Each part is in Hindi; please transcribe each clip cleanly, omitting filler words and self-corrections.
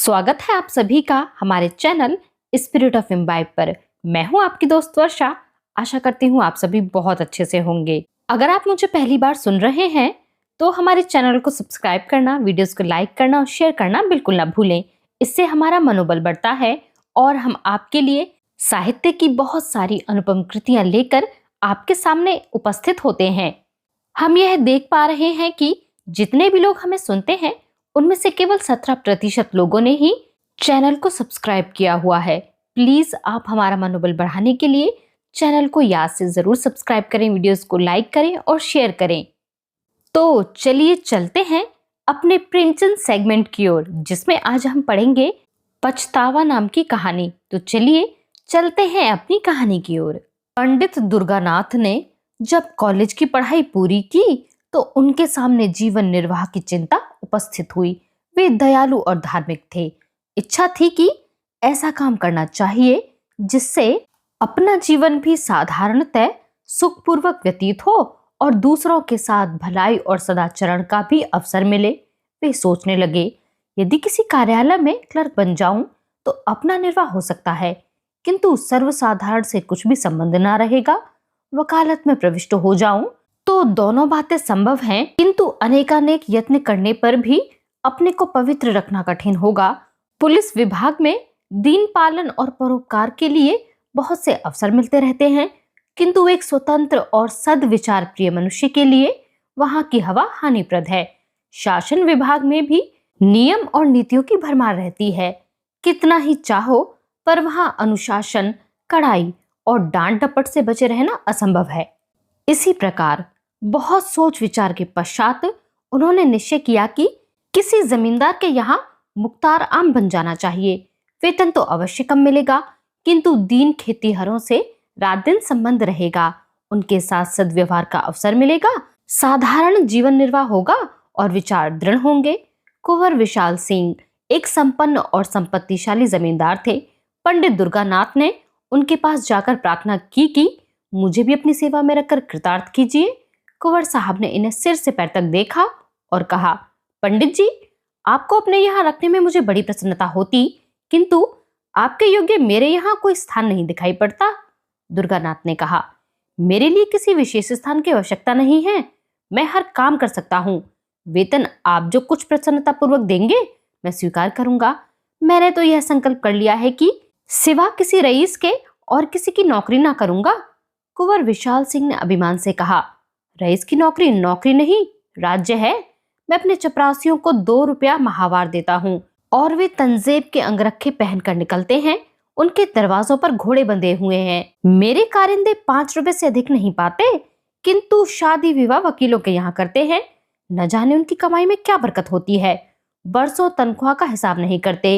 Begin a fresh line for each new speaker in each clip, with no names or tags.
स्वागत है आप सभी का हमारे चैनल स्पिरिट ऑफ इम्बाइब पर। मैं हूं आपकी दोस्त वर्षा। आशा करती हूं आप सभी बहुत अच्छे से होंगे। अगर आप मुझे पहली बार सुन रहे हैं तो हमारे चैनल को सब्सक्राइब करना, वीडियोस को लाइक करना और शेयर करना बिल्कुल ना भूलें। इससे हमारा मनोबल बढ़ता है और हम आपके लिए साहित्य की बहुत सारी अनुपम कृतियां लेकर आपके सामने उपस्थित होते हैं। हम यह देख पा रहे हैं कि जितने भी लोग हमें सुनते हैं उनमें से केवल 17% लोगों ने ही चैनल को सब्सक्राइब किया हुआ है। प्लीज आप हमारा मनोबल बढ़ाने के लिए चैनल को याद से जरूर सब्सक्राइब करें, वीडियोस को लाइक करें और शेयर करें। तो चलिए चलते हैं अपने प्रेमचंद सेगमेंट की ओर, जिसमें आज हम पढ़ेंगे पछतावा नाम की कहानी। तो चलिए चलते हैं अपनी कहानी की ओर। पंडित दुर्गानाथ ने जब कॉलेज की पढ़ाई पूरी की तो उनके सामने जीवन निर्वाह की चिंता उपस्थित हुई। वे दयालु और धार्मिक थे। इच्छा थी कि ऐसा काम करना चाहिए जिससे अपना जीवन भी साधारणतः सुखपूर्वक व्यतीत हो और दूसरों के साथ भलाई और सदाचरण का भी अवसर मिले। वे सोचने लगे, यदि किसी कार्यालय में क्लर्क बन जाऊं तो अपना निर्वाह हो सकता है, किंतु सर्वसाधारण से कुछ भी संबंध ना रहेगा। वकालत में प्रविष्ट हो जाऊं तो दोनों बातें संभव हैं, किंतु अनेकानेक यत्न करने पर भी अपने को पवित्र रखना कठिन होगा। पुलिस विभाग में दीन पालन और परोपकार के लिए बहुत से अवसर मिलते रहते हैं, किंतु एक स्वतंत्र और सद्विचार प्रिय मनुष्य के लिए वहां की हवा हानिप्रद है। शासन विभाग में भी नियम और नीतियों की भरमार रहती है। कितना ही चाहो पर वहां अनुशासन, कड़ाई और डांट डपट से बचे रहना असंभव है। इसी प्रकार बहुत सोच विचार के पश्चात उन्होंने निश्चय किया कि किसी जमींदार के यहाँ मुख्तार आम बन जाना चाहिए। वेतन तो अवश्य कम मिलेगा, किंतु दीन खेतीहरों से रात दिन संबंध रहेगा, उनके साथ सद्व्यवहार का अवसर मिलेगा, साधारण जीवन निर्वाह होगा और विचार दृढ़ होंगे। कुंवर विशाल सिंह एक संपन्न और संपत्तिशाली जमींदार थे। पंडित दुर्गानाथ ने उनके पास जाकर प्रार्थना की कि मुझे भी अपनी सेवा में रखकर कृतार्थ कीजिए। कुंवर साहब ने इन्हें सिर से पैर तक देखा और कहा, पंडित जी, आपको अपने यहाँ रखने में मुझे बड़ी प्रसन्नता होती, किंतु आपके योग्य मेरे यहाँ कोई स्थान नहीं दिखाई पड़ता। दुर्गानाथ ने कहा, मेरे लिए किसी विशेष स्थान की आवश्यकता नहीं है, मैं हर काम कर सकता हूँ। वेतन आप जो कुछ प्रसन्नता पूर्वक देंगे मैं स्वीकार करूंगा। मैंने तो यह संकल्प कर लिया है कि सिवा किसी रईस के और किसी की नौकरी ना करूंगा। कुंवर विशाल सिंह ने अभिमान से कहा, रईस की नौकरी नौकरी नहीं, राज्य है। मैं अपने चपरासियों को 2 रुपया माहवार देता हूँ और वे तंजेब के अंगरखे पहनकर निकलते हैं। उनके दरवाजों पर घोड़े बंधे हुए हैं। मेरे कारिंदे 5 रुपए से अधिक नहीं पाते, किंतु शादी विवाह वकीलों के यहाँ करते हैं। न जाने उनकी कमाई में क्या बरकत होती है। बरसों तनख्वाह का हिसाब नहीं करते।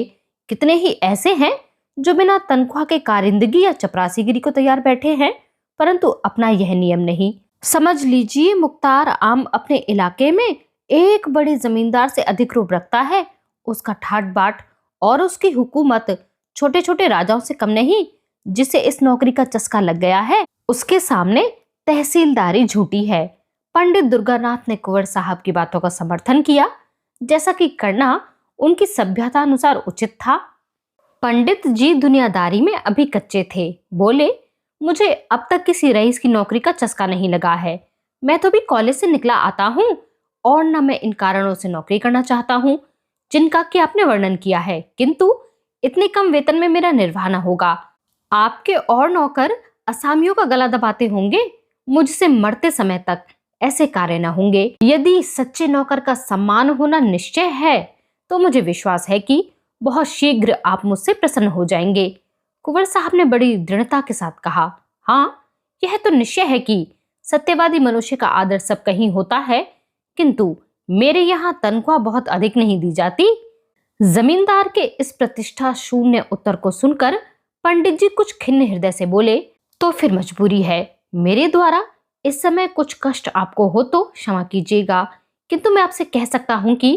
कितने ही ऐसे हैं जो बिना तनख्वाह के कारिंदगी या चपरासीगिरी को तैयार बैठे हैं, परंतु अपना यह नियम नहीं। समझ लीजिए, मुख्तार आम अपने इलाके में एक बड़े जमींदार से अधिक रूप रखता है। उसका ठाट बाट और उसकी हुकूमत छोटे छोटे राजाओं से कम नहीं। जिसे इस नौकरी का चस्का लग गया है उसके सामने तहसीलदारी झूठी है। पंडित दुर्गानाथ ने कुंवर साहब की बातों का समर्थन किया, जैसा कि करना उनकी सभ्यता अनुसार उचित था। पंडित जी दुनियादारी में अभी कच्चे थे। बोले, मुझे अब तक किसी रईस की नौकरी का चस्का नहीं लगा है। मैं तो भी कॉलेज से निकला आता हूँ और न मैं इन कारणों से नौकरी करना चाहता हूँ जिनका कि आपने वर्णन किया है, किंतु इतने कम वेतन में मेरा निर्वाह न होगा। आपके और नौकर असामियों का गला दबाते होंगे, मुझसे मरते समय तक ऐसे कार्य न होंगे। यदि सच्चे नौकर का सम्मान होना निश्चय है तो मुझे विश्वास है कि बहुत शीघ्र आप मुझसे प्रसन्न हो जाएंगे। कुंवर साहब ने बड़ी दृढ़ता के साथ कहा, हाँ, यह तो निश्चय है कि सत्यवादी मनुष्य का आदर सब कहीं होता है, किंतु मेरे यहाँ तनख्वाह बहुत अधिक नहीं दी जाती। जमींदार के इस प्रतिष्ठा शून्य उत्तर को सुनकर पंडित जी कुछ खिन्न हृदय से बोले, तो फिर मजबूरी है। मेरे द्वारा इस समय कुछ कष्ट आपको हो तो क्षमा कीजिएगा, किंतु मैं आपसे कह सकता हूँ कि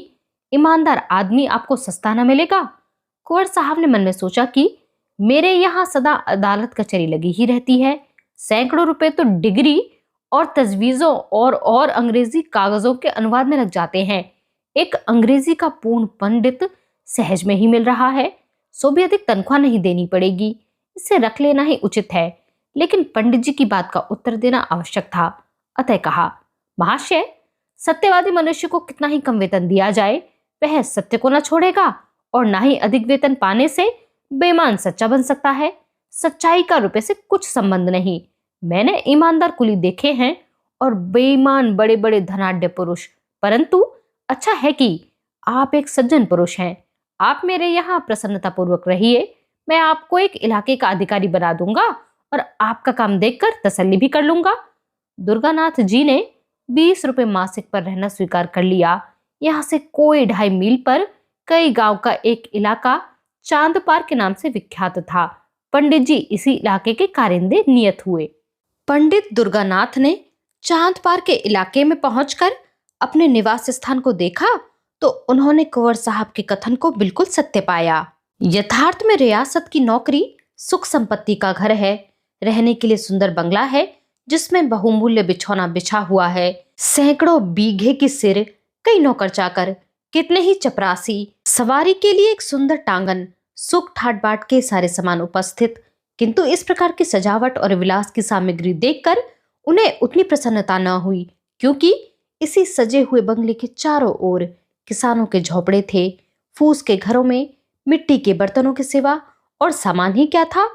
ईमानदार आदमी आपको सस्ता न मिलेगा। कुंवर साहब ने मन में सोचा कि मेरे यहाँ सदा अदालत कचहरी लगी ही रहती है। सैकड़ों रुपए तो डिग्री और तजवीजों और अंग्रेजी कागजों के अनुवाद में लग जाते हैं। एक अंग्रेजी का पूर्ण पंडित सहज में ही मिल रहा है, सो भी अधिक तनख्वाह नहीं देनी पड़ेगी, इसे रख लेना ही उचित है। लेकिन पंडित जी की बात का उत्तर देना आवश्यक था। अतः कहा, महाशय, सत्यवादी मनुष्य को कितना ही कम वेतन दिया जाए, वह सत्य को न छोड़ेगा और ना ही अधिक वेतन पाने से बेईमान सच्चा बन सकता है। सच्चाई का रुपए से कुछ संबंध नहीं। मैंने ईमानदार कुली देखे हैं और बेईमान बड़े बड़े धनाढ्य पुरुष, परंतु अच्छा है कि आप एक सज्जन पुरुष हैं। आप मेरे यहाँ प्रसन्नता पूर्वक रहिए। मैं आपको एक इलाके का अधिकारी बना दूंगा और आपका काम देखकर तसल्ली भी कर लूंगा। दुर्गानाथ जी ने 20 रुपए मासिक पर रहना स्वीकार कर लिया। यहाँ से कोई 2.5 मील पर कई गांव का एक इलाका चांदपार के नाम से विख्यात था। पंडित जी इसी इलाके के कारिंदे नियत हुए। पंडित दुर्गानाथ ने चांदपार के इलाके में पहुंचकर अपने निवास स्थान को देखा तो उन्होंने कुंवर साहब के कथन को बिल्कुल सत्य पाया। यथार्थ में रियासत की नौकरी सुख संपत्ति का घर है, रहने के लिए सुंदर बंगला है जिसमें बहुमूल्य बिछौना बिछा हुआ है, सैकड़ों बीघे की सिर, कई नौकर चाकर, कितने ही चपरासी, सवारी के लिए एक सुंदर टांगन, सुख ठाट बाट के सारे सामान उपस्थित। किंतु इस प्रकार की सजावट और विलास की सामग्री देखकर उन्हें उतनी प्रसन्नता न हुई, क्योंकि इसी सजे हुए बंगले के चारों ओर किसानों के झोपड़े थे। फूस के घरों में मिट्टी के बर्तनों के सिवा और सामान ही क्या था।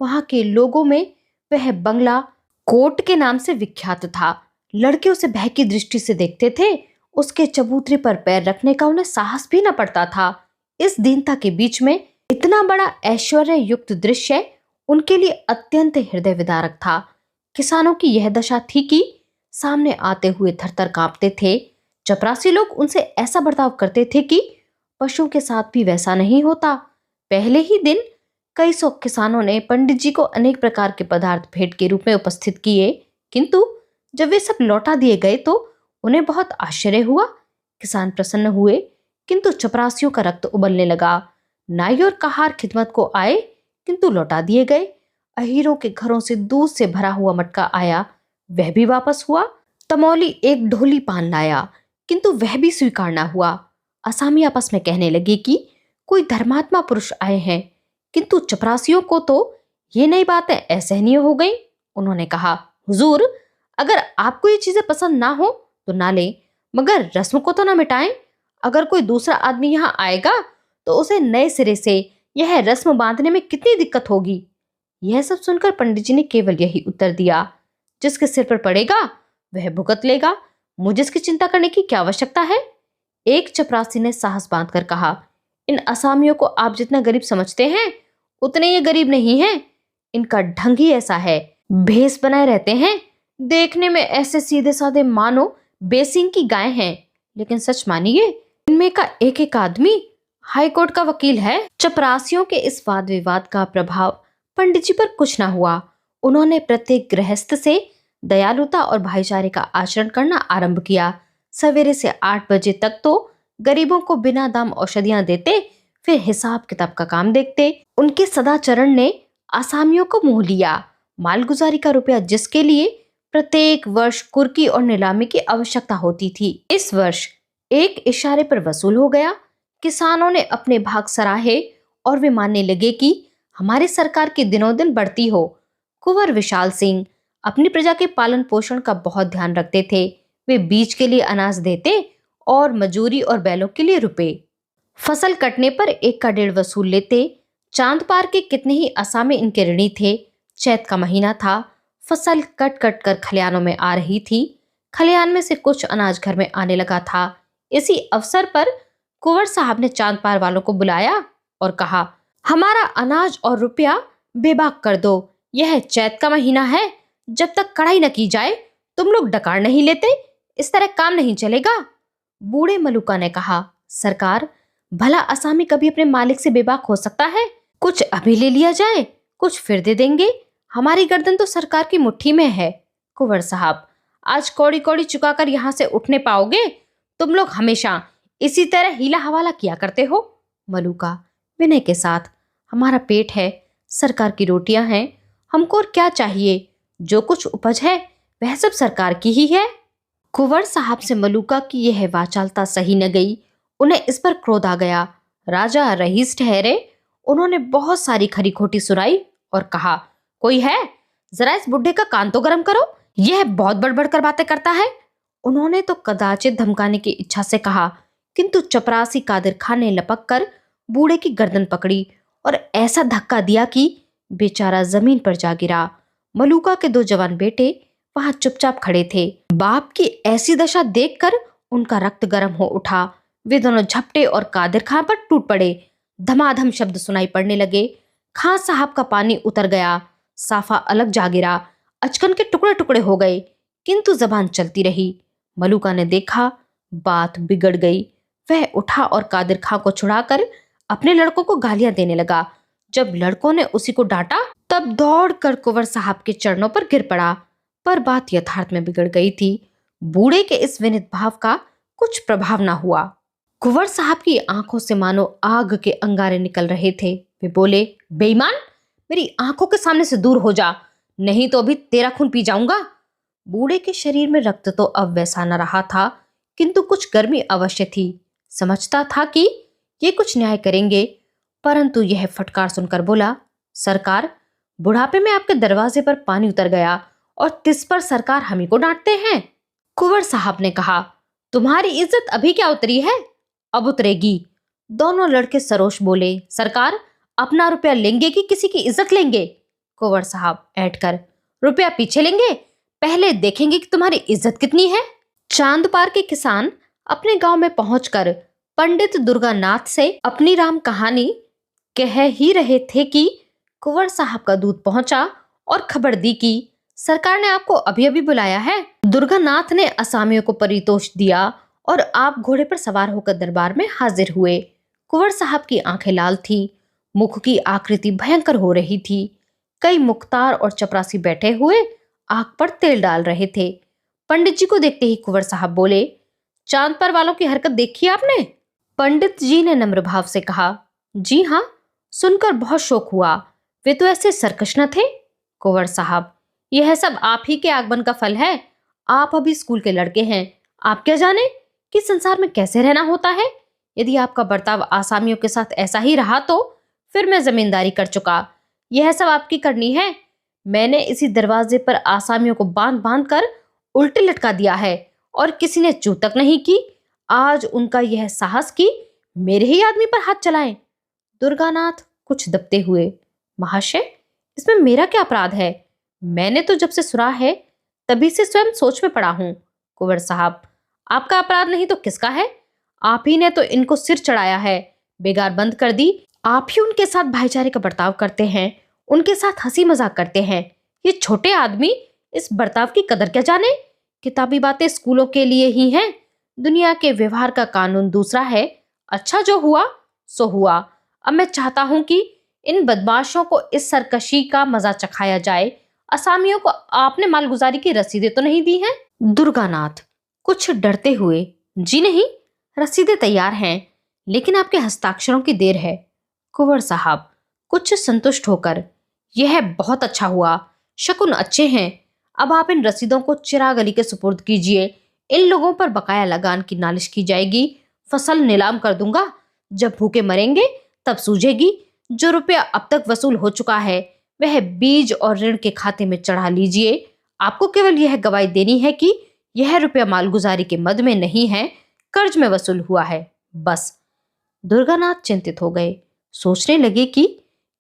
वहां के लोगों में वह बंगला कोट के नाम से विख्यात था। लड़के उसे भय की दृष्टि से देखते थे। उसके चबूतरे पर पैर रखने का उन्हें साहस भी न पड़ता था। इस दीनता के बीच में इतना बड़ा ऐश्वर्य युक्त दृश्य उनके लिए अत्यंत हृदय विदारक था। किसानों की यह दशा थी कि सामने आते हुए थरथर कांपते थे। चपरासी लोग उनसे ऐसा बर्ताव करते थे कि पशुओं के साथ भी वैसा नहीं होता। पहले ही दिन कई सौ किसानों ने पंडित जी को अनेक प्रकार के पदार्थ भेंट के रूप में उपस्थित किए, किंतु जब वे सब लौटा दिए गए तो उन्हें बहुत आश्चर्य हुआ। किसान प्रसन्न हुए, किंतु चपरासियों का रक्त उबलने लगा। नाई और कहार खिदमत को आए, किंतु लौटा दिए गए। अहीरों के घरों से दूध से भरा हुआ मटका आया, वह भी वापस हुआ। तमौली एक ढोली पान लाया, किंतु वह भी स्वीकार न हुआ। असामी आपस में कहने लगे कि कोई धर्मात्मा पुरुष आए हैं, किंतु चपरासियों को तो ये नई बातें असहनीय हो गई। उन्होंने कहा, हुजूर, अगर आपको ये चीजें पसंद ना हो तो ना ले, मगर रस्म को तो ना मिटाएं। अगर कोई दूसरा आदमी यहाँ आएगा तो उसे नए सिरे से यह रस्म बांधने में कितनी दिक्कत होगी। यह सब सुनकर पंडित जी ने केवल यही उत्तर दिया, जिसके सिर पर पड़ेगा वह भुगत लेगा, मुझे इसकी चिंता करने की क्या आवश्यकता है। एक चपरासी ने साहस बांधकर कहा, इन असामियों को आप जितना गरीब समझते हैं उतने ये गरीब नहीं हैं। इनका ढंग ही ऐसा है, भेष बनाए रहते हैं, देखने में ऐसे सीधे साधे मानो बेसिंग की गाय हैं, लेकिन सच मानिए इनमें का एक एक आदमी हाई कोर्ट का वकील है। चपरासियों के इस वाद विवाद का प्रभाव पंडित जी पर कुछ ना हुआ। उन्होंने प्रत्येक गृहस्थ से दयालुता और भाईचारे का आचरण करना आरंभ किया। सवेरे से 8 बजे तक तो गरीबों को बिना दाम औषधियां देते, फिर हिसाब किताब का काम देखते। उनके सदाचरण ने आसामियों को मोह लिया। मालगुजारी का रुपया जिसके लिए प्रत्येक वर्ष कुर्की और नीलामी की आवश्यकता होती थी, इस वर्ष एक इशारे पर वसूल हो गया। किसानों ने अपने भाग सराहे और वे मानने लगे कि हमारी सरकार की दिनों दिन बढ़ती हो। कुंवर विशाल सिंह अपनी प्रजा के पालन पोषण का बहुत ध्यान रखते थे। वे बीज के लिए अनाज देते और मजूरी और बैलों के लिए रुपए। फसल कटने पर 1 का 1.5 वसूल लेते। चांदपार के कितने ही असामी इनके ऋणी थे। चैत का महीना था। फसल कट कट कर खलियानों में आ रही थी। खलियान में से कुछ अनाज घर में आने लगा था। इसी अवसर पर कुंवर साहब ने चांदपार वालों को बुलाया और कहा, हमारा अनाज और रुपया बेबाक कर दो। यह चैत का महीना है, जब तक कढ़ाई न की जाए तुम लोग डकार नहीं लेते। इस तरह काम नहीं चलेगा। बूढ़े मलुका ने कहा, सरकार, भला असामी कभी अपने मालिक से बेबाक हो सकता है? कुछ अभी ले लिया जाए, कुछ फिर दे देंगे। हमारी गर्दन तो सरकार की मुट्ठी में है। कुंवर साहब, आज कौड़ी कौड़ी चुकाकर यहाँ से उठने पाओगे? तुम लोग हमेशा इसी तरह हीला हवाला किया करते हो। मलुका विनय के साथ, हमारा पेट है, सरकार की रोटियां हैं, हमको और क्या चाहिए? जो कुछ उपज है वह सब सरकार की ही है। कुंवर साहब से मलुका की यह वाचालता सही न गई। उन्हें इस पर क्रोध आ गया। राजा रईस ठहरे। उन्होंने बहुत सारी खरी खोटी सुनाई और कहा, कोई है? जरा इस बुढ़े का कान तो गर्म करो, यह बहुत बड़बड़ कर बातें करता है। उन्होंने तो कदाचित धमकाने की इच्छा से कहा, किंतु चपरासी कादिर खान ने लपक कर बूढ़े की गर्दन पकड़ी और ऐसा धक्का दिया कि बेचारा जमीन पर जा गिरा। मलूका के 2 जवान बेटे वहां चुपचाप खड़े थे। बाप की ऐसी दशा देखकर उनका रक्त गर्म हो उठा। वे दोनों झपटे और कादिर खान पर टूट पड़े। धमाधम शब्द सुनाई पड़ने लगे। खां साहब का पानी उतर गया, साफा अलग जा गिरा, अचकन के टुकड़े टुकड़े हो गए, किंतु जबान चलती रही। मलूका ने देखा बात बिगड़ गई। वह उठा और कादिर खां को छुड़ाकर अपने लड़कों को गालियां देने लगा। जब लड़कों ने उसी को डांटा तब दौड़कर कुंवर साहब के चरणों पर गिर पड़ा। पर बात यथार्थ में बिगड़ गई थी। बूढ़े के इस विनीत भाव का कुछ प्रभाव न हुआ। कुंवर साहब की आंखों से मानो आग के अंगारे निकल रहे थे। वे बोले, बेईमान, मेरी आंखों के सामने से दूर हो जा, नहीं तो अभी तेरा खून पी जाऊंगा। बूढ़े के शरीर में रक्त तो अब वैसा न रहा था, किंतु कुछ गर्मी अवश्य थी। समझता था कि ये कुछ न्याय करेंगे, परंतु यह फटकार सुनकर बोला, सरकार, बुढ़ापे में आपके दरवाजे पर पानी उतर गया और तिस पर सरकार हमी को डांटते हैं। कुंवर साहब ने कहा, तुम्हारी इज्जत अभी क्या उतरी है, अब उतरेगी। दोनों लड़के सरोष बोले, सरकार, अपना रुपया लेंगे कि किसी की इज्जत लेंगे? कुंवर साहब ऐंठ कर, रुपया पीछे लेंगे, पहले देखेंगे कि तुम्हारी इज्जत कितनी है। चांदपार के किसान अपने गांव में पहुंचकर पंडित दुर्गानाथ से अपनी राम कहानी कह ही रहे थे कि कुंवर साहब का दूत पहुंचा और खबर दी कि सरकार ने आपको अभी अभी बुलाया है। दुर्गानाथ ने असामियों को परितोष दिया और आप घोड़े पर सवार होकर दरबार में हाजिर हुए। कुंवर साहब की आंखें लाल थी, मुख की आकृति भयंकर हो रही थी। कई मुख्तार और चपरासी बैठे हुए आग पर तेल डाल रहे थे। पंडित जी को देखते ही कुंवर साहब बोले, चांद पर वालों की हरकत देखी आपने? पंडित जी ने नम्र भाव से कहा, जी हाँ, सुनकर बहुत शोक हुआ, वे तो ऐसे सरकश न थे। कुंवर साहब, यह सब आप ही के आगमन का फल है। आप अभी स्कूल के लड़के हैं, आप क्या जाने कि संसार में कैसे रहना होता है। यदि आपका बर्ताव आसामियों के साथ ऐसा ही रहा तो फिर मैं जमींदारी कर चुका। यह सब आपकी करनी है। मैंने इसी दरवाजे पर आसामियों को बांध बांध कर उल्टे लटका दिया है और किसी ने चू तक नहीं की। आज उनका यह साहस कि मेरे ही आदमी पर हाथ चलाएं। दुर्गानाथ कुछ दबते हुए, महाशय, इसमें मेरा क्या अपराध है? मैंने तो जब से सुना है तभी से स्वयं सोच में पड़ा हूं। कुंवर साहब, आपका अपराध नहीं तो किसका है? आप ही ने तो इनको सिर चढ़ाया है, बेगार बंद कर दी। आप ही उनके साथ भाईचारे का बर्ताव करते हैं, उनके साथ हंसी मजाक करते हैं। ये छोटे आदमी इस बर्ताव की कदर क्या जाने? किताबी बातें स्कूलों के लिए ही हैं, दुनिया के व्यवहार का कानून दूसरा है। अच्छा, जो हुआ सो हुआ। अब मैं चाहता हूं कि इन बदमाशों को इस सरकशी का मजा चखाया जाए। असामियों को आपने मालगुजारी की रसीदें तो नहीं दी हैं? दुर्गानाथ कुछ डरते हुए, जी नहीं, रसीदें तैयार हैं, लेकिन आपके हस्ताक्षरों की देर है। कुंवर साहब कुछ संतुष्ट होकर, यह बहुत अच्छा हुआ, शकुन अच्छे हैं। अब आप इन रसीदों को चिराग अली के सुपुर्द कीजिए। इन लोगों पर बकाया लगान की नालिश की जाएगी। फसल नीलाम कर दूंगा, जब भूखे मरेंगे तब सूझेगी। जो रुपया अब तक वसूल हो चुका है वह बीज और ऋण के खाते में चढ़ा लीजिए। आपको केवल यह गवाही देनी है कि यह रुपया मालगुजारी के मद में नहीं है, कर्ज में वसूल हुआ है, बस। दुर्गानाथ चिंतित हो गए, सोचने लगे कि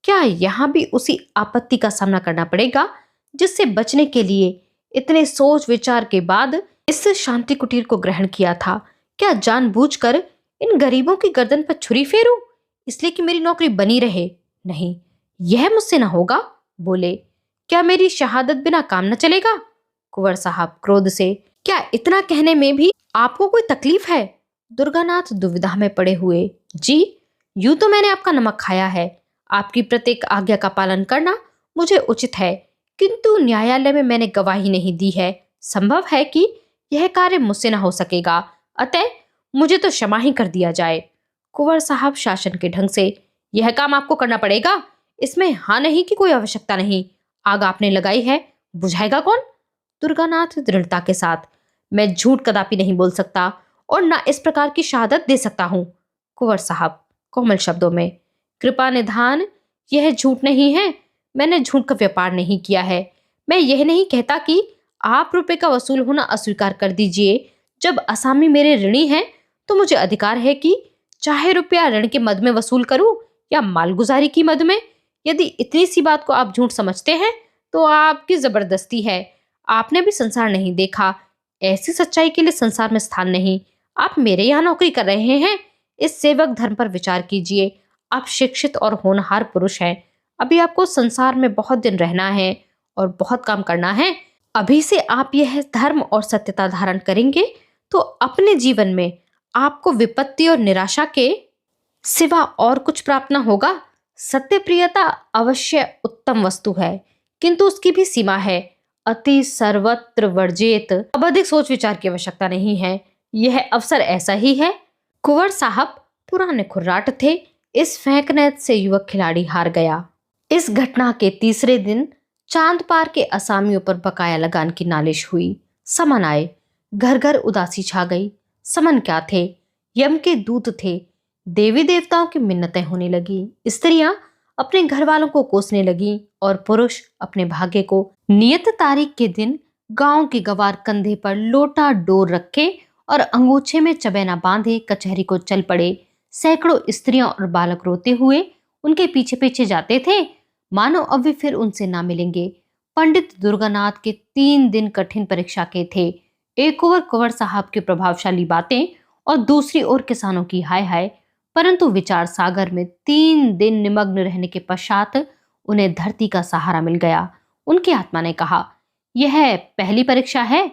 क्या यहाँ भी उसी आपत्ति का सामना करना पड़ेगा जिससे बचने के लिए इतने सोच विचार के बाद इस शांति कुटीर को ग्रहण किया था। क्या जानबूझकर इन गरीबों की गर्दन पर छुरी फेरूं इसलिए कि मेरी नौकरी बनी रहे? नहीं, यह मुझसे ना होगा। बोले, क्या मेरी शहादत बिना काम न चलेगा? कुंवर साहब क्रोध से, क्या इतना कहने में भी आपको कोई तकलीफ है? दुर्गानाथ दुविधा में पड़े हुए, जी, यूं तो मैंने आपका नमक खाया है, आपकी प्रत्येक आज्ञा का पालन करना मुझे उचित है, किंतु न्यायालय में मैंने गवाही नहीं दी है। संभव है कि यह कार्य मुझसे न हो सकेगा, अतः मुझे तो क्षमा ही कर दिया जाए। कुंवर साहब शासन के ढंग से, यह काम आपको करना पड़ेगा, इसमें हाँ नहीं की कोई आवश्यकता नहीं। आग आपने लगाई है, बुझाएगा कौन? दुर्गानाथ दृढ़ता के साथ, मैं झूठ कदापि नहीं बोल सकता और ना इस प्रकार की शहादत दे सकता हूँ। कुंवर साहब, कोमल शब्दों में, कृपा निधान, यह झूठ नहीं है। मैंने झूठ का व्यापार नहीं किया है। मैं यह नहीं कहता कि आप रुपए का वसूल होना अस्वीकार कर दीजिए। जब असामी मेरे ऋणी हैं तो मुझे अधिकार है कि चाहे रुपया ऋण के मद में वसूल करूं या मालगुजारी की मद में। यदि इतनी सी बात को आप झूठ समझते हैं तो आपकी जबरदस्ती है। आपने भी संसार नहीं देखा। ऐसी सच्चाई के लिए संसार में स्थान नहीं। आप मेरे यहाँ नौकरी कर रहे हैं। इस सेवक धर्म पर विचार कीजिए। आप शिक्षित और होनहार पुरुष हैं। अभी आपको संसार में बहुत दिन रहना है और बहुत काम करना है। अभी से आप यह धर्म और सत्यता धारण करेंगे तो अपने जीवन में आपको विपत्ति और निराशा के सिवा और कुछ प्राप्त न होगा। सत्य प्रियता अवश्य उत्तम वस्तु है, किंतु उसकी भी सीमा है। अति सर्वत्र वर्जित। अब अधिक सोच विचार की आवश्यकता नहीं है। यह अवसर ऐसा ही है। कुंवर साहब पुराने खुर्राट थे। इस फेंकनेत से युवक खिलाड़ी हार गया। इस घटना के तीसरे दिन चांद पार के असामियों पर बकाया लगान की नालिश हुई। समन आए। घर घर उदासी छा गई। समन क्या थे? यम के दूत थे। देवी देवताओं की मिन्नतें होने लगी। स्त्रियां अपने घर वालों को कोसने लगी और पुरुष अपने भाग्य को। नियत तारीख के दिन गांव के गवार कंधे पर लोटा डोर रखे और अंगूछे में चबैना बांधे कचहरी को चल पड़े। सैकड़ों स्त्रियां और बालक रोते हुए उनके पीछे पीछे जाते थे, मानो अब वे फिर उनसे ना मिलेंगे। पंडित दुर्गानाथ के 3 दिन कठिन परीक्षा के थे। एक ओर कुंवर साहब की प्रभावशाली बातें और दूसरी ओर किसानों की हाय हाय। परंतु विचार सागर में 3 दिन निमग्न रहने के पश्चात उन्हें धरती का सहारा मिल गया। उनकी आत्मा ने कहा, यह पहली परीक्षा है।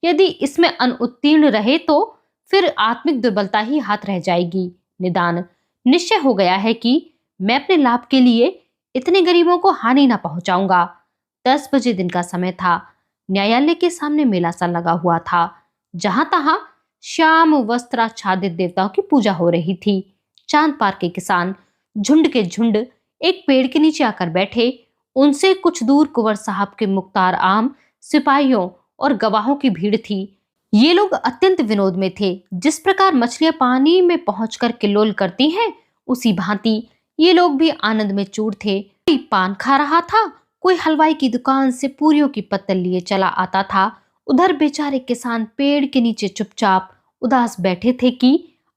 यदि इसमें अनुत्तीर्ण रहे तो फिर आत्मिक दुर्बलता ही हाथ रह जाएगी। निदान निश्चय हो गया है कि मैं अपने लाभ के लिए इतने गरीबों को हानि ना पहुंचाऊंगा। 10 बजे दिन का समय था। न्यायालय के सामने मेला सा लगा हुआ था। जहां तहां श्याम वस्त्राच्छादित देवताओं की पूजा हो रही थी। चांद पार के किसान झुंड के झुंड एक पेड़ के नीचे आकर बैठे। उनसे कुछ दूर कुंवर साहब के मुख्तार आम, सिपाहियों और गवाहों की भीड़ थी। ये लोग अत्यंत विनोद में थे। जिस प्रकार मछलियां पानी में पहुंचकर किल्लोल करती हैं, उसी भांति ये लोग भी आनंद में चूर थे। कोई पान खा रहा था, कोई हलवाई की दुकान से पूरियों की पत्तल लिए चला आता था। उधर बेचारे किसान पेड़ के नीचे चुपचाप उदास बैठे थे कि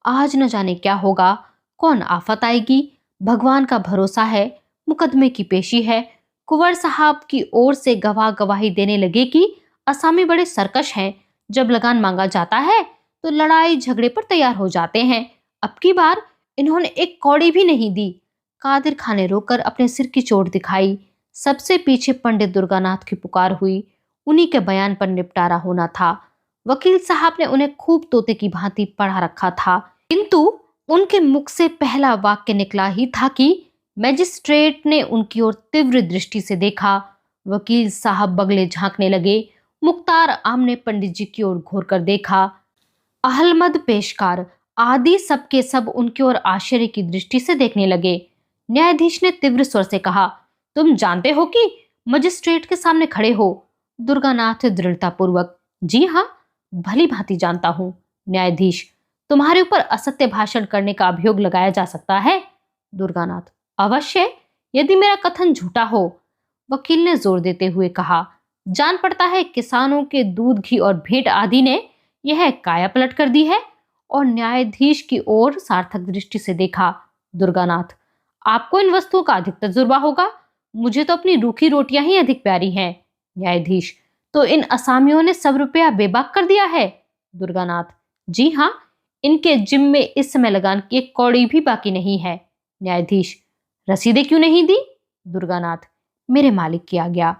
आज न जाने क्या होगा, कौन आफत आएगी। भगवान का भरोसा है, मुकदमे की पेशी है। कुंवर साहब की ओर से गवाह गवाही देने लगे कि असामी बड़े सरकश हैं। जब लगान मांगा जाता है तो लड़ाई झगड़े पर तैयार हो जाते हैं। अब की बार इन्होंने एक कौड़ी भी नहीं दी। कादिर खान ने रोकर अपने सिर की चोट दिखाई। सबसे पीछे पंडित दुर्गानाथ की पुकार हुई। उन्हीं के बयान पर निपटारा होना था। वकील साहब ने उन्हें खूब तोते की भांति पढ़ा रखा था, किंतु उनके मुख से पहला वाक्य निकला ही था कि मैजिस्ट्रेट ने उनकी ओर तीव्र दृष्टि से देखा। वकील साहब बगले झांकने लगे। मुख्तार आम ने पंडित जी की ओर घूर कर देखा। अहलमद पेशकार आदि सबके सब उनकी ओर आश्चर्य की दृष्टि से देखने लगे। न्यायाधीश ने तीव्र स्वर से कहा, तुम जानते हो कि मजिस्ट्रेट के सामने खड़े हो? दुर्गानाथ दृढ़तापूर्वक, जी हाँ, भली भांति जानता हूँ। न्यायाधीश, तुम्हारे ऊपर असत्य भाषण करने का अभियोग लगाया जा सकता है? दुर्गानाथ, अवश्य, यदि मेरा कथन झूठा हो। वकील ने जोर देते हुए कहा, जान पड़ता है किसानों के दूध, घी और भेंट आदि ने यह काया पलट कर दी है। और न्यायाधीश की ओर सार्थक दृष्टि से देखा। दुर्गानाथ, आपको इन वस्तुओं का अधिक तजुर्बा होगा। मुझे तो अपनी रूखी रोटियां ही अधिक प्यारी हैं। न्यायाधीश, तो इन असामियों ने सब रुपया बेबाक कर दिया है? दुर्गानाथ, जी हाँ, इनके जिम में इस समय लगान की एक कौड़ी भी बाकी नहीं है। न्यायाधीश, रसीदें क्यों नहीं दी? दुर्गानाथ, मेरे मालिक की आज्ञा।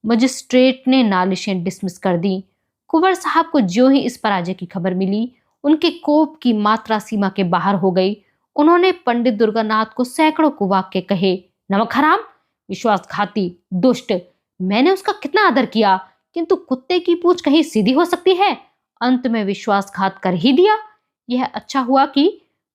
मजिस्ट्रेट ने नालिशें डिसमिस कर दी। कुंवर साहब को ज्यों ही इस पराजय की खबर मिली, उनके कोप की मात्रा सीमा के बाहर हो गई। उन्होंने पंडित दुर्गानाथ को सैकड़ों कुवाक्य कहे। नमक हराम, विश्वासघाती, दुष्ट। मैंने उसका कितना आदर किया, किंतु कुत्ते की पूंछ कहीं सीधी हो सकती है? अंत में विश्वासघात कर ही दिया। यह अच्छा हुआ कि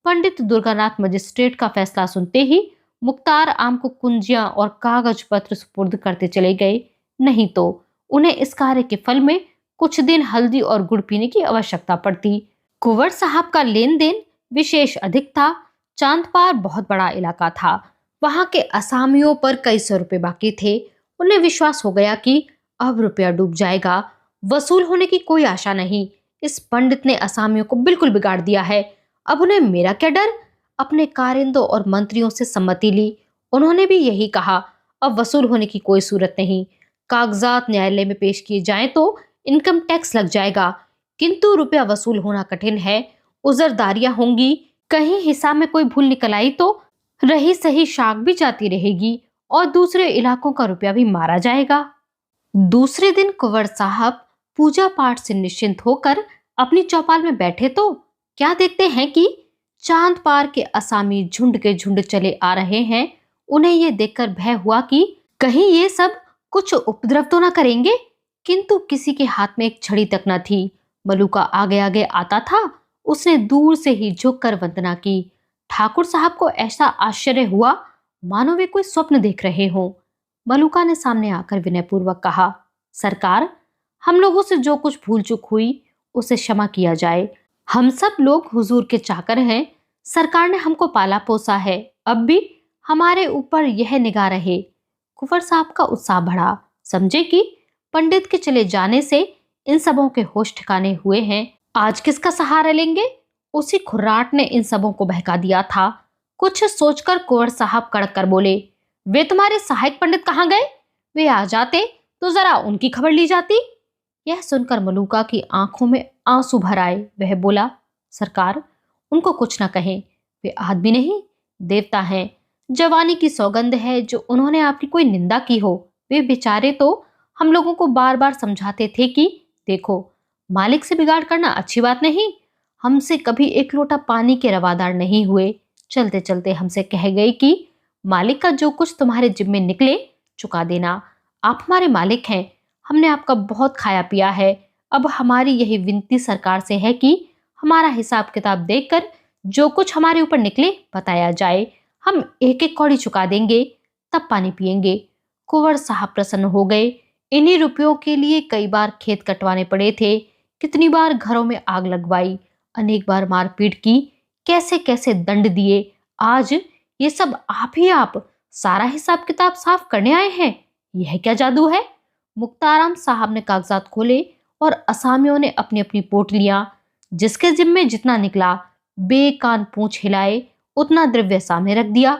पंडित दुर्गानाथ मजिस्ट्रेट का फैसला सुनते ही मुख्तार आम को कुंजियां और कागज पत्र सुपुर्द करते चले गए। नहीं तो उन्हें इस कार्य के फल में कुछ दिन हल्दी और गुड़ पीने की आवश्यकता पड़ती। कुंवर साहब का लेन देन विशेष अधिक था। चांदपार बहुत बड़ा इलाका था। वहां के असामियों पर कई सौ रुपए बाकी थे। उन्हें विश्वास हो गया कि अब रुपया डूब जाएगा, वसूल होने की कोई आशा नहीं। इस पंडित ने असामियों को बिल्कुल बिगाड़ दिया है। अब उन्हें मेरा क्या डर। अपने कारिंदों और मंत्रियों से सम्मति ली। उन्होंने भी यही कहा, अब वसूल होने की कोई सूरत नहीं। कागजात न्यायालय में पेश किए जाएं तो इनकम टैक्स लग जाएगा, किंतु रुपया वसूल होना कठिन है। उजरदारियां होंगी, कहीं हिसाब में कोई भूल निकल आई तो रही सही शाख भी जाती रहेगी और दूसरे इलाकों का रुपया भी मारा जाएगा। दूसरे दिन कुंवर साहब पूजा पाठ से निश्चिंत होकर अपनी चौपाल में बैठे तो क्या देखते हैं कि चांद पार के असामी झुंड के झुंड चले आ रहे हैं। उन्हें यह देखकर भय हुआ कि कहीं ये सब कुछ उपद्रव तो न करेंगे, किंतु किसी के हाथ में एक छड़ी तक न थी। मलूका आगे आगे आता था। उसने दूर से ही झुककर वंदना की। ठाकुर साहब को ऐसा आश्चर्य हुआ मानो वे कोई स्वप्न देख रहे हों। मलूका ने सामने आकर विनयपूर्वक कहा, सरकार, हम लोगों से जो कुछ भूल चूक हुई उसे क्षमा किया जाए। हम सब लोग हुजूर के चाकर हैं। सरकार ने हमको पाला पोसा है, अब भी हमारे ऊपर यह निगाह रहे। कुंवर साहब का उत्साह बढ़ा। समझे कि पंडित के चले जाने से इन सबों के होश ठिकाने हुए हैं। आज किसका सहारा लेंगे? उसी खुर्राट ने इन सबों को बहका दिया था। कुछ सोचकर कुंवर साहब कड़क कर बोले, वे तुम्हारे सहायक पंडित कहाँ गए? वे आ जाते तो जरा उनकी खबर ली जाती। यह सुनकर मलूका की आंखों में आंसू भर आए। वह बोला, सरकार, उनको कुछ न कहें। वे आदमी नहीं, देवता हैं। जवानी की सौगंध है जो उन्होंने आपकी कोई निंदा की हो। वे बेचारे तो हम लोगों को बार बार समझाते थे कि देखो, मालिक से बिगाड़ करना अच्छी बात नहीं। हमसे कभी एक लोटा पानी के रवादार नहीं हुए। चलते चलते हमसे कह गए कि मालिक का जो कुछ तुम्हारे जिम्मे निकले चुका देना। आप हमारे मालिक हैं। हमने आपका बहुत खाया पिया है। अब हमारी यही विनती सरकार से है कि हमारा हिसाब किताब देखकर जो कुछ हमारे ऊपर निकले बताया जाए। हम एक एक कौड़ी चुका देंगे, तब पानी पिएंगे। कुंवर साहब प्रसन्न हो गए। इन्हीं रुपयों के लिए कई बार खेत कटवाने पड़े थे, कितनी बार घरों में आग लगवाई, अनेक बार मारपीट की, कैसे कैसे दंड दिए। आज ये सब आप ही आप सारा हिसाब किताब साफ करने आए हैं। यह क्या जादू है? मुख्ताराम साहब ने कागजात खोले और असामियों ने अपनी अपनी पोटलियां, जिसके जिम्मे जितना निकला, बेकान पूंछ हिलाए उतना द्रव्य सामने रख दिया।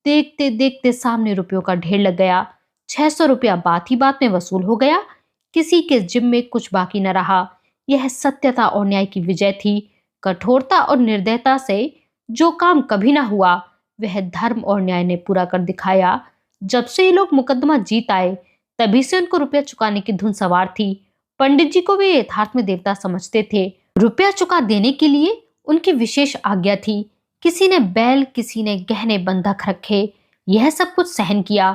देखते देखते सामने रुपयों का ढेर लग गया। 600 रुपया बात ही बात में वसूल हो गया। किसी के जिम्मे कुछ बाकी न रहा। यह सत्यता और न्याय की विजय थी। कठोरता और निर्दयता से जो काम कभी ना हुआ, वह धर्म और न्याय ने पूरा कर दिखाया। जब से ये लोग मुकदमा जीत आए, तभी से उनको रुपया चुकाने की धुन सवार थी। पंडित जी को वे यथार्थ में देवता समझते थे। रुपया चुका देने के लिए उनकी विशेष आज्ञा थी। किसी ने बैल, किसी ने गहने बंधक रखे। यह सब कुछ सहन किया,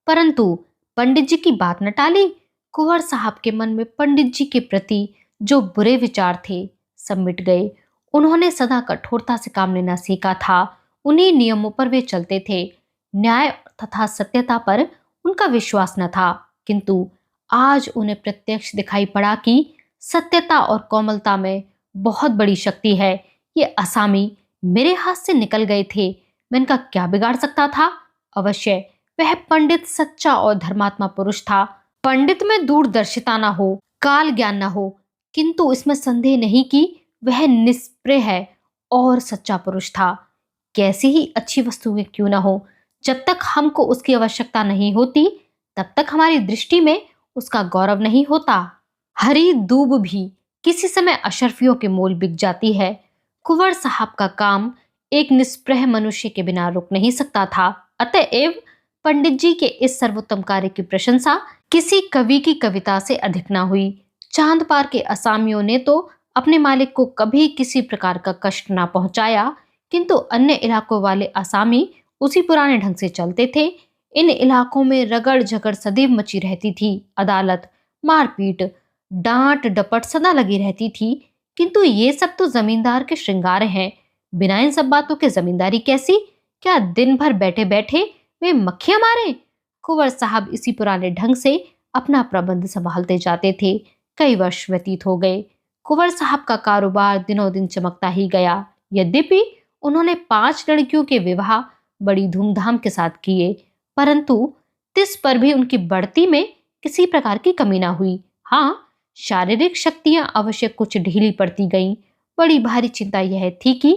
परंतु पंडित जी की बात न टाली। कुंवर साहब के मन में पंडित जी के प्रति जो बुरे विचार थे, सब मिट गए। उन्होंने सदा कठोरता से काम लेना सीखा था। उन्हीं नियमों पर वे चलते थे। न्याय तथा सत्यता पर उनका विश्वास न था, किंतु आज उन्हें प्रत्यक्ष दिखाई पड़ा कि सत्यता और कोमलता में बहुत बड़ी शक्ति है। ये असामी मेरे हाथ से निकल गए थे, मैं इनका क्या बिगाड़ सकता था? अवश्य वह पंडित सच्चा और धर्मात्मा पुरुष था। पंडित में दूरदर्शिता न हो, काल ज्ञान न हो, किंतु इसमें संदेह नहीं कि वह निष्प्रिय है और सच्चा पुरुष था। कैसी ही अच्छी वस्तुएं क्यों न हो, जब तक हमको उसकी आवश्यकता नहीं होती, तब तक हमारी दृष्टि में उसका गौरव नहीं होता। हरी दूब भी किसी समय अशर्फियों के मोल बिक जाती है। कुंवर साहब का काम एक निष्प्रह मनुष्य के बिना रुक नहीं सकता था। अतएव पंडित जी के इस सर्वोत्तम कार्य की प्रशंसा किसी कवि की कविता से अधिक न हुई। चांद पार के असामियों ने तो अपने मालिक को कभी किसी प्रकार का कष्ट ना पहुंचाया, किंतु अन्य इलाकों वाले असामी उसी पुराने ढंग से चलते थे। इन इलाकों में रगड़ झगड़ सदैव मची रहती थी। अदालत, मारपीट, डांट डपट सदा लगी रहती थी। किंतु ये सब तो जमींदार के श्रृंगार हैं। बिना इन सब बातों के जमींदारी कैसी? क्या दिन भर बैठे बैठे वे मक्खियां मारे? कुंवर साहब इसी पुराने ढंग से अपना प्रबंध संभालते जाते थे। कई वर्ष व्यतीत हो गए। कुंवर साहब का कारोबार दिनों दिन चमकता ही गया। यद्यपि उन्होंने 5 लड़कियों के विवाह बड़ी धूमधाम के साथ किए, परंतु तिस पर भी उनकी बढ़ती में किसी प्रकार की कमी ना हुई। हाँ, शारीरिक शक्तियां अवश्य कुछ ढीली पड़ती गईं। बड़ी भारी चिंता यह थी कि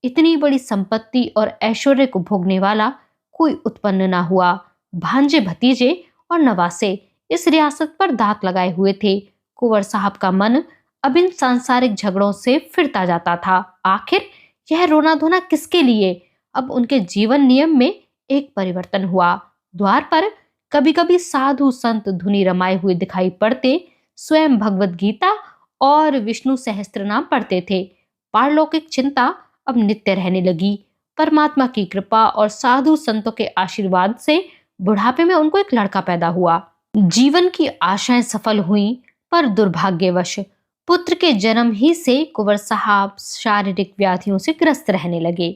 इतनी बड़ी संपत्ति और ऐश्वर्य को भोगने वाला कोई उत्पन्न ना हुआ। भांजे भतीजे और नवासे इस रियासत पर दांत लगाए हुए थे। कुंवर साहब का मन अब इन सांसारिक झगड़ों से फिरता जाता था। आखिर यह रोना धोना किसके लिए? अब उनके जीवन नियम में एक परिवर्तन हुआ। द्वार पर कभी कभी साधु संत धुनी रमाए हुए दिखाई पड़ते, स्वयं भगवत गीता और विष्णु सहस्त्रनाम पढ़ते थे। पारलौकिक चिंता अब नित्य रहने लगी। परमात्मा की कृपा और साधु संतों के आशीर्वाद से बुढ़ापे में उनको एक लड़का पैदा हुआ। जीवन की आशाएं सफल हुईं, पर दुर्भाग्यवश पुत्र के जन्म ही से कुंवर साहब शारीरिक व्याधियों से ग्रस्त रहने लगे।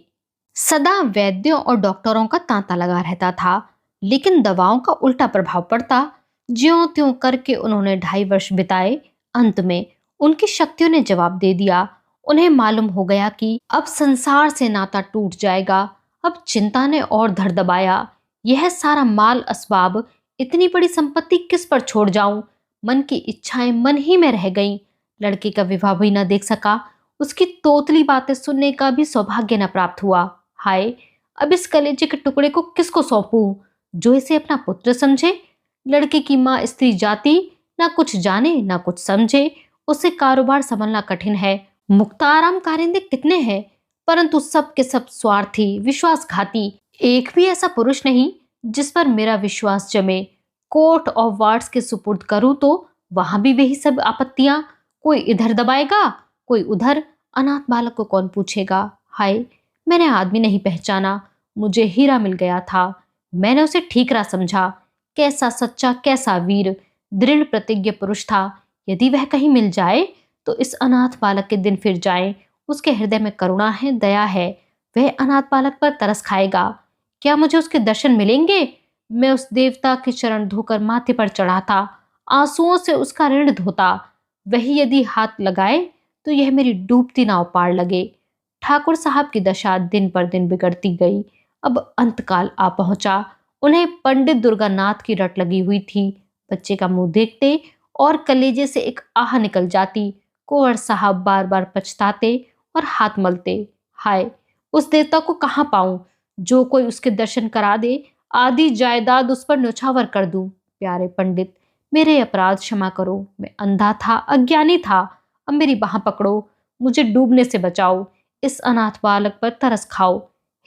सदा वैद्यों और डॉक्टरों का तांता लगा रहता था, लेकिन दवाओं का उल्टा प्रभाव पड़ता। ज्यों त्यों करके उन्होंने 2.5 वर्ष बिताए। अंत में उनकी शक्तियों ने जवाब दे दिया। उन्हें मालूम हो गया कि अब संसार से नाता टूट जाएगा। अब चिंता ने और धर दबाया। यह सारा माल असबाब, इतनी बड़ी संपत्ति किस पर छोड़ जाऊं? मन की इच्छाएं मन ही में रह गईं। लड़के का विवाह भी न देख सका, उसकी तोतली बातें सुनने का भी सौभाग्य न प्राप्त हुआ। हाय, अब इस कलेजे के टुकड़े को किसको सौंपूं, जो इसे अपना पुत्र समझे? लड़के की माँ स्त्री जाति ना कुछ जाने ना कुछ समझे, उसे कारोबार संभलना कठिन है। मुक्ताराम कारिंदे कितने हैं, परंतु सब के सब स्वार्थी, विश्वासघाती। एक भी ऐसा पुरुष नहीं जिस पर मेरा विश्वास जमे। कोर्ट ऑफ वार्ड्स के सुपुर्द करूं तो वहां भी वही सब आपत्तियां। कोई इधर दबाएगा, कोई उधर। अनाथ बालक को कौन पूछेगा? हाय, मैंने आदमी नहीं पहचाना। मुझे हीरा मिल गया था, मैंने उसे ठीकरा समझा। कैसा सच्चा, कैसा वीर, दृढ़ प्रतिज्ञ पुरुष था। यदि वह कहीं मिल जाए तो इस अनाथ बालक के दिन फिर जाए। उसके हृदय में करुणा है, दया है। वह अनाथ बालक पर तरस खाएगा। क्या मुझे उसके दर्शन मिलेंगे? मैं उस देवता के चरण धोकर माथे पर चढ़ाता, आंसुओं से उसका ऋण धोता। वही यदि हाथ लगाए तो यह मेरी डूबती नाव पार लगे। ठाकुर साहब की दशा दिन पर दिन बिगड़ती गई। अब अंतकाल आ पहुंचा। उन्हें पंडित दुर्गानाथ की रट लगी हुई थी। बच्चे का मुंह देखते और कलेजे से एक आह निकल जाती। कुंवर साहब बार बार पछताते और हाथ मलते। हाय, उस देवता को कहाँ पाऊं जो कोई उसके दर्शन करा दे, आधी जायदाद उस पर न्यौछावर कर दूं। प्यारे पंडित, मेरे अपराध क्षमा करो। मैं अंधा था, अज्ञानी था। अब मेरी बाह पकड़ो, मुझे डूबने से बचाओ। इस अनाथ बालक पर तरस खाओ।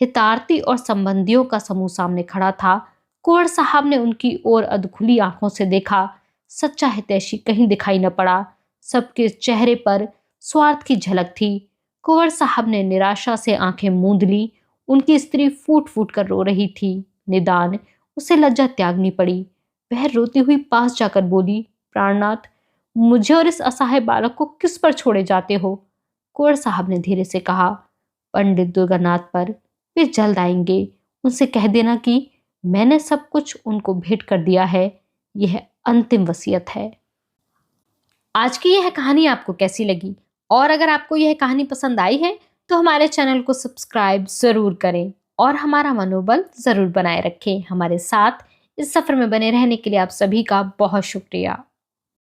हितार्थी और संबंधियों का समूह सामने खड़ा था। कुंवर साहब ने उनकी ओर अधखुली आंखों से देखा। सच्चा हितैषी कहीं दिखाई न पड़ा। सबके चेहरे पर स्वार्थ की झलक थी। कुंवर साहब ने निराशा से आंखें मूंद ली। उनकी स्त्री फूट फूट कर रो रही थी। निदान उसे लज्जा त्यागनी पड़ी। वह रोती हुई पास जाकर बोली, प्राणनाथ, मुझे और इस असहाय बालक को किस पर छोड़े जाते हो? कुंवर साहब ने धीरे से कहा, पंडित दुर्गानाथ पर। वे जल्द आएंगे। उनसे कह देना कि मैंने सब कुछ उनको भेंट कर दिया है। यह अंतिम वसीयत है। आज की यह कहानी आपको कैसी लगी? और अगर आपको यह कहानी पसंद आई है तो हमारे चैनल को सब्सक्राइब जरूर करें और हमारा मनोबल जरूर बनाए रखें। हमारे साथ इस सफर में बने रहने के लिए आप सभी का बहुत शुक्रिया।